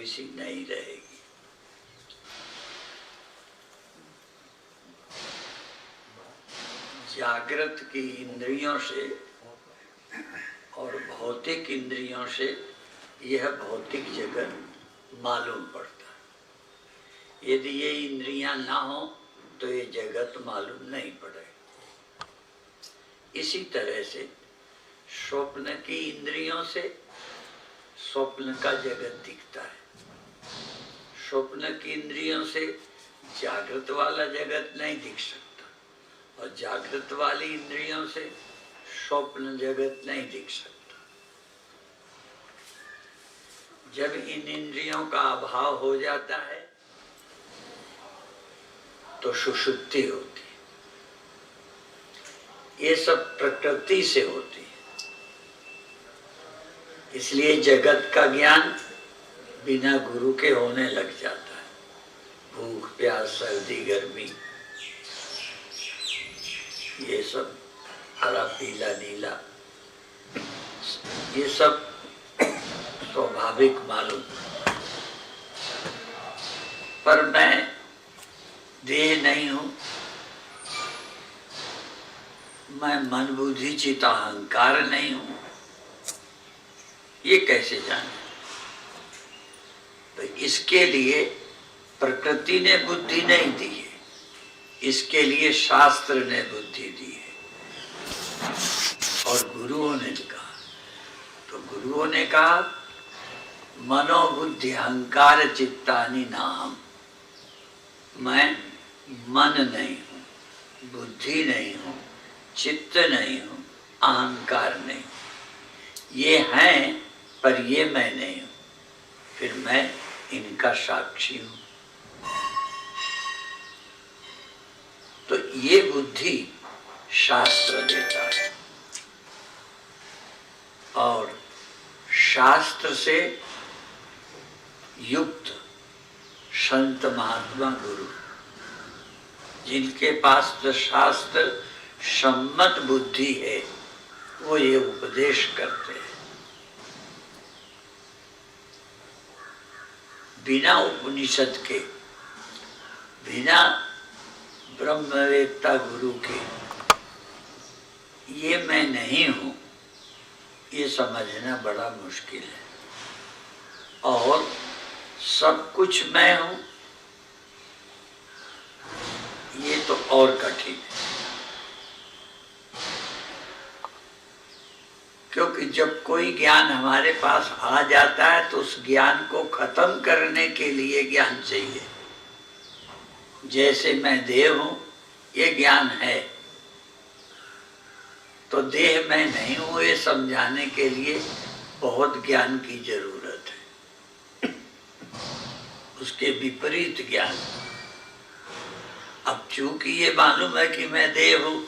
सी नहीं रहेगी। जागृत की इंद्रियों से और भौतिक इंद्रियों से यह भौतिक जगत मालूम पड़ता है। यदि ये इंद्रियां ना हो तो ये जगत मालूम नहीं पड़ेगा। इसी तरह से स्वप्न की इंद्रियों से स्वप्न का जगत दिखता है। स्वप्न की इंद्रियों से जागृत वाला जगत नहीं दिख सकता और जागृत वाली इंद्रियों से स्वप्न जगत नहीं दिख सकता। जब इन इंद्रियों का अभाव हो जाता है तो सुषुप्ति होती है। ये सब प्रकृति से होती है। इसलिए जगत का ज्ञान बिना गुरु के होने लग जाता है। भूख प्यास सर्दी गर्मी ये सब हरा पीला नीला ये सब स्वाभाविक मालूम। पर मैं देह नहीं हूं, मैं मन बुद्धि चित्त अहंकार नहीं हूं, ये कैसे जाने? तो इसके लिए प्रकृति ने बुद्धि नहीं दी है, इसके लिए शास्त्र ने बुद्धि दी है। और गुरुओं ने कहा, तो गुरुओं ने कहा मनोबुद्धि अहंकार चित्तानि नाम। मैं मन नहीं हूं, बुद्धि नहीं हूं, चित्त नहीं हूं, अहंकार नहीं हूं। ये हैं पर ये मैं नहीं हूं, फिर मैं इनका साक्षी हूं। तो ये बुद्धि शास्त्र देता है और शास्त्र से युक्त संत महात्मा गुरु जिनके पास तो शास्त्र सम्मत बुद्धि है वो ये उपदेश करते हैं। बिना उपनिषद के, बिना ब्रह्मवेत्ता गुरु के ये मैं नहीं हूं, ये समझना बड़ा मुश्किल है। और सब कुछ मैं हूं ये तो और कठिन है। क्योंकि जब कोई ज्ञान हमारे पास आ जाता है तो उस ज्ञान को खत्म करने के लिए ज्ञान चाहिए। जैसे मैं देह हूं ये ज्ञान है, तो देह मैं नहीं हूं ये समझाने के लिए बहुत ज्ञान की जरूरत है, उसके विपरीत ज्ञान। अब चूंकि ये मालूम है कि मैं देह हूं,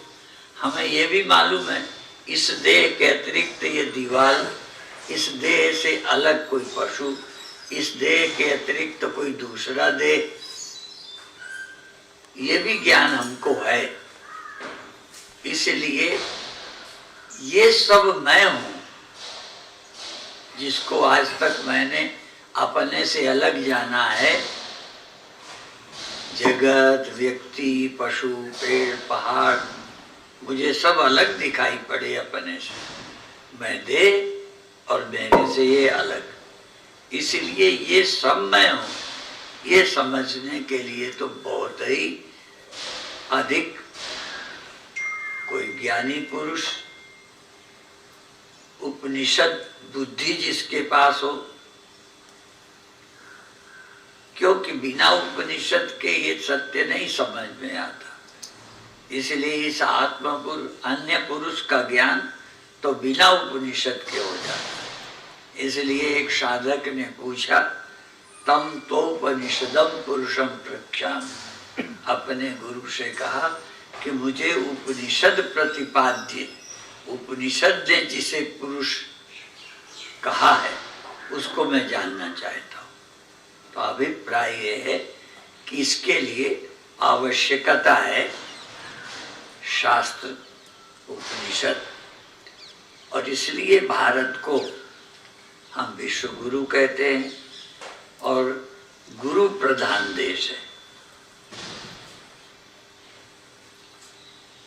हमें ये भी मालूम है इस देह के अतिरिक्त ये दीवार, इस देह से अलग कोई पशु, इस देह के अतिरिक्त कोई दूसरा देह, ये भी ज्ञान हमको है। इसलिए ये सब मैं हूं जिसको आज तक मैंने अपने से अलग जाना है। जगत, व्यक्ति, पशु, पेड़, पहाड़ मुझे सब अलग दिखाई पड़े अपने से, मैं देह और मेरे से ये अलग। इसलिए ये सब मैं हूं, ये समझने के लिए तो बहुत ही अधिक कोई ज्ञानी पुरुष, उपनिषद बुद्धि जिसके पास हो, क्योंकि बिना उपनिषद के ये सत्य नहीं समझ में आता। इसलिए इस आत्मपुरुष अन्य पुरुष का ज्ञान तो बिना उपनिषद के हो जाता है। इसलिए एक साधक ने पूछा, तम तोपनिषदम पुरुषम प्रख्यामि। अपने गुरु से कहा कि मुझे उपनिषद प्रतिपाद्य, उपनिषद ने जिसे पुरुष कहा है उसको मैं जानना चाहता हूँ। तो अभिप्राय ये है कि इसके लिए आवश्यकता है शास्त्र, उपनिषद। और इसलिए भारत को हम विश्व गुरु कहते हैं और गुरु प्रधान देश है।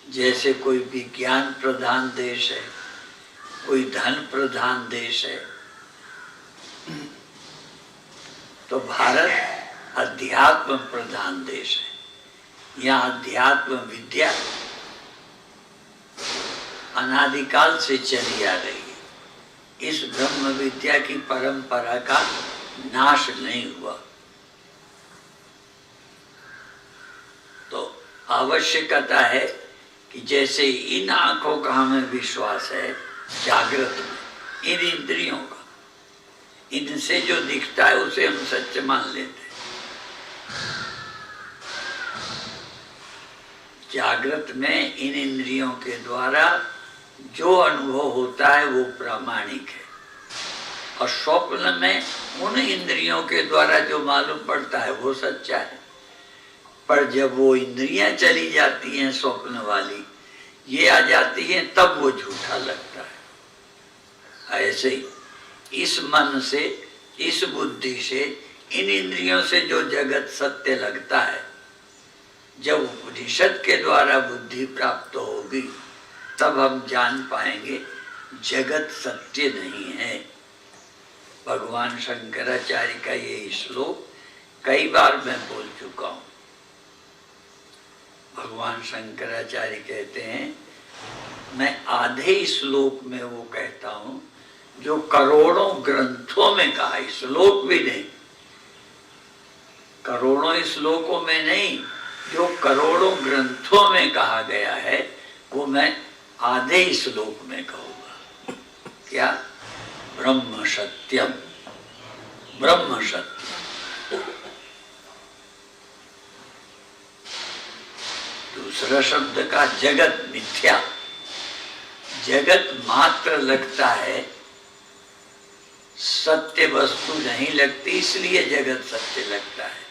जैसे कोई विज्ञान प्रधान देश है, कोई धन प्रधान देश है, तो भारत अध्यात्म प्रधान देश है। यहाँ अध्यात्म विद्या अनादिकाल से चली आ रही है। इस ब्रह्म विद्या की परंपरा का नाश नहीं हुआ। तो आवश्यकता है कि जैसे इन आंखों का हमें विश्वास है जागृत में, इन इंद्रियों का, इनसे जो दिखता है उसे हम सच मान लेते हैं। जागृत में इन इंद्रियों के द्वारा जो अनुभव होता है वो प्रामाणिक है, और स्वप्न में उन इंद्रियों के द्वारा जो मालूम पड़ता है वो सच्चा है। पर जब वो इंद्रियां चली जाती हैं स्वप्न वाली, ये आ जाती हैं, तब वो झूठा लगता है। ऐसे ही इस मन से, इस बुद्धि से, इन इंद्रियों से जो जगत सत्य लगता है, जब उपनिषद के द्वारा बुद्धि प्राप्त होगी तब हम जान पाएंगे जगत सत्य नहीं है। भगवान शंकराचार्य का ये श्लोक कई बार मैं बोल चुका हूँ। भगवान शंकराचार्य कहते हैं, मैं आधे श्लोक में वो कहता हूँ जो करोड़ों ग्रंथों में कहा है, श्लोक भी नहीं, करोड़ों श्लोकों में नहीं, जो करोड़ों ग्रंथों में कहा गया है वो मैं आधे श्लोक में कहूँगा। क्या? ब्रह्म सत्यम, ब्रह्म सत्यम। दूसरा शब्द का जगत मिथ्या, जगत मात्र लगता है, सत्य वस्तु नहीं लगती, इसलिए जगत सत्य लगता है।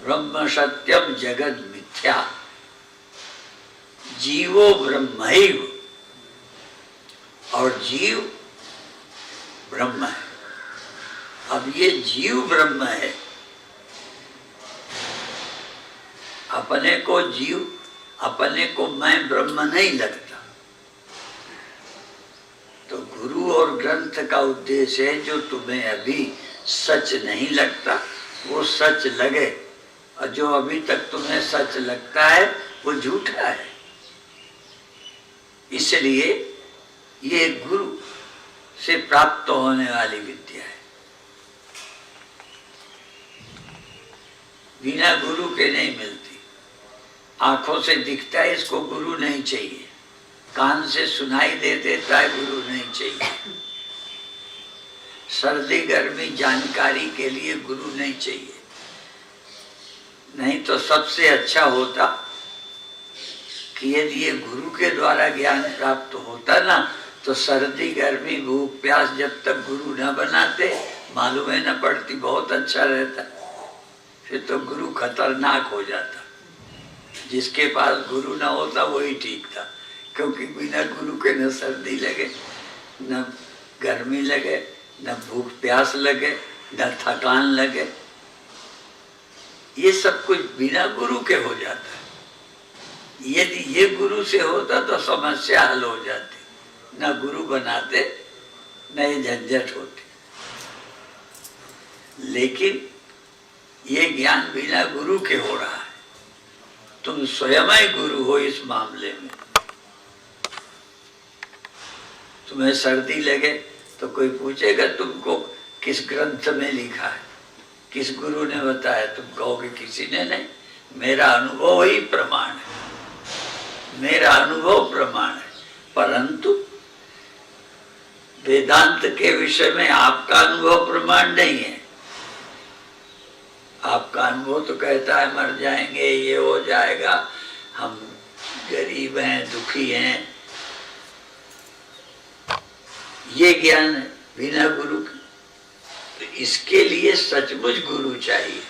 ब्रह्म सत्यम जगत मिथ्या, जीवो ब्रह्मैव, और जीव ब्रह्म है। अब ये जीव ब्रह्म है, अपने को जीव, अपने को मैं ब्रह्म नहीं लगता। तो गुरु और ग्रंथ का उद्देश्य है जो तुम्हें अभी सच नहीं लगता वो सच लगे, और जो अभी तक तुम्हें सच लगता है वो झूठा है। इसलिए ये गुरु से प्राप्त होने वाली विद्या है, बिना गुरु के नहीं मिलती। आंखों से दिखता है, इसको गुरु नहीं चाहिए। कान से सुनाई दे देता है, गुरु नहीं चाहिए। सर्दी गर्मी जानकारी के लिए गुरु नहीं चाहिए। नहीं तो सबसे अच्छा होता कि यदि ये गुरु के द्वारा ज्ञान प्राप्त होता ना, तो सर्दी गर्मी भूख प्यास जब तक गुरु न बनाते मालूम है न पड़ती, बहुत अच्छा रहता। फिर तो गुरु खतरनाक हो जाता। जिसके पास गुरु ना होता वही ठीक था, क्योंकि बिना गुरु के न सर्दी लगे, न गर्मी लगे, न भूख प्यास लगे, न थकान लगे। ये सब कुछ बिना गुरु के हो जाता है। यदि ये गुरु से होता तो समस्या हल हो जाती, न गुरु बनाते न ये झंझट होती। लेकिन ये ज्ञान बिना गुरु के हो रहा है। तुम स्वयं ही गुरु हो इस मामले में। तुम्हें सर्दी लगे तो कोई पूछेगा तुमको किस ग्रंथ में लिखा है, किस गुरु ने बताया, तुम कहोगे किसी ने नहीं, मेरा अनुभव ही प्रमाण है, मेरा अनुभव प्रमाण है। परंतु वेदांत के विषय में आपका अनुभव प्रमाण नहीं है। आपका अनुभव तो कहता है मर जाएंगे, ये हो जाएगा, हम गरीब हैं, दुखी हैं। ये ज्ञान है बिना गुरु के। तो इसके लिए सचमुच गुरु चाहिए,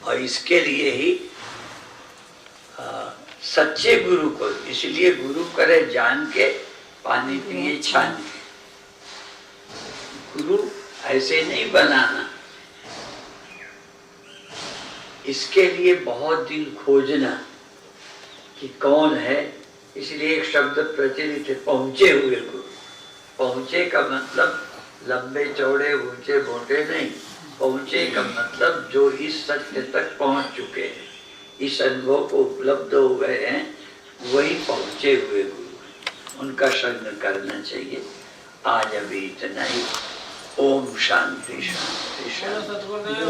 और इसके लिए ही सच्चे गुरु को, इसलिए गुरु करे जान के, पानी पिए छान के। गुरु ऐसे नहीं बनाना, इसके लिए बहुत दिन खोजना कि कौन है। इसलिए एक शब्द प्रचलित है, पहुंचे हुए गुरु। पहुंचे का मतलब लंबे चौड़े ऊंचे मोटे नहीं, पहुंचे का मतलब जो इस सत्य तक पहुंच चुके हैं, इस अनुभव को उपलब्ध हो गए हैं, वही पहुंचे हुए गुरु। उनका संग करना चाहिए। आज अभी इतना ही। ओम शांति शांति शांति।